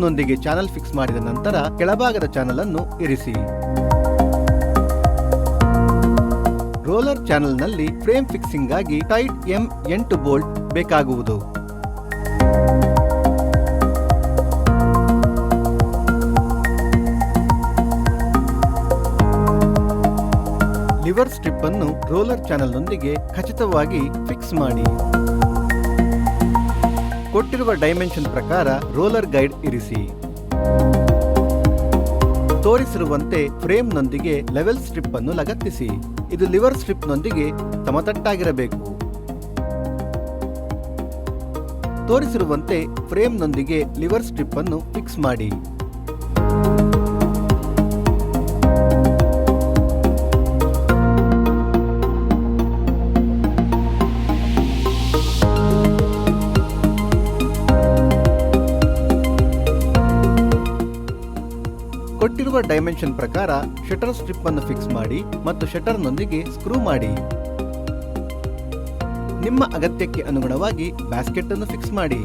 ಸ್ಕ್ರೂನೊಂದಿಗೆ channel fix ಮಾಡಿದ ನಂತರ ಕೆಳಭಾಗದ ಚಾನಲ್ ಅನ್ನು ಇರಿಸಿ. ರೋಲರ್ ಚಾನಲ್ನಲ್ಲಿ ಫ್ರೇಮ್ ಫಿಕ್ಸಿಂಗ್ ಆಗಿ ಟೈಟ್ M8 ಬೋಲ್ಟ್ ಬೇಕಾಗುವುದು. ಲಿವರ್ ಸ್ಟ್ರಿಪ್ ಅನ್ನು ರೋಲರ್ ಚಾನಲ್ನೊಂದಿಗೆ ಖಚಿತವಾಗಿ ಫಿಕ್ಸ್ ಮಾಡಿ. ಕೊಟ್ಟಿರುವ ಡೈಮೆನ್ಷನ್ ಪ್ರಕಾರ ರೋಲರ್ ಗೈಡ್ ಇರಿಸಿ. ತೋರಿಸಿರುವಂತೆ ಫ್ರೇಮ್ನೊಂದಿಗೆ ಲೆವೆಲ್ ಸ್ಟ್ರಿಪ್ ಅನ್ನು ಲಗತ್ತಿಸಿ. ಇದು ಲಿವರ್ ಸ್ಟ್ರಿಪ್ನೊಂದಿಗೆ ಸಮತಟ್ಟಾಗಿರಬೇಕು. ತೋರಿಸಿರುವಂತೆ ಫ್ರೇಮ್ನೊಂದಿಗೆ ಲಿವರ್ ಸ್ಟ್ರಿಪ್ ಅನ್ನು ಫಿಕ್ಸ್ ಮಾಡಿ. ಕೊಟ್ಟಿರುವ ಡೈಮೆನ್ಷನ್ ಪ್ರಕಾರ ಶಟರ್ ಸ್ಟ್ರಿಪ್ ಅನ್ನು ಫಿಕ್ಸ್ ಮಾಡಿ ಮತ್ತು ಶಟರ್ನೊಂದಿಗೆ ಸ್ಕ್ರೂ ಮಾಡಿ. ನಿಮ್ಮ ಅಗತ್ಯಕ್ಕೆ ಅನುಗುಣವಾಗಿ ಬ್ಯಾಸ್ಕೆಟ್ ಅನ್ನು ಫಿಕ್ಸ್ ಮಾಡಿ.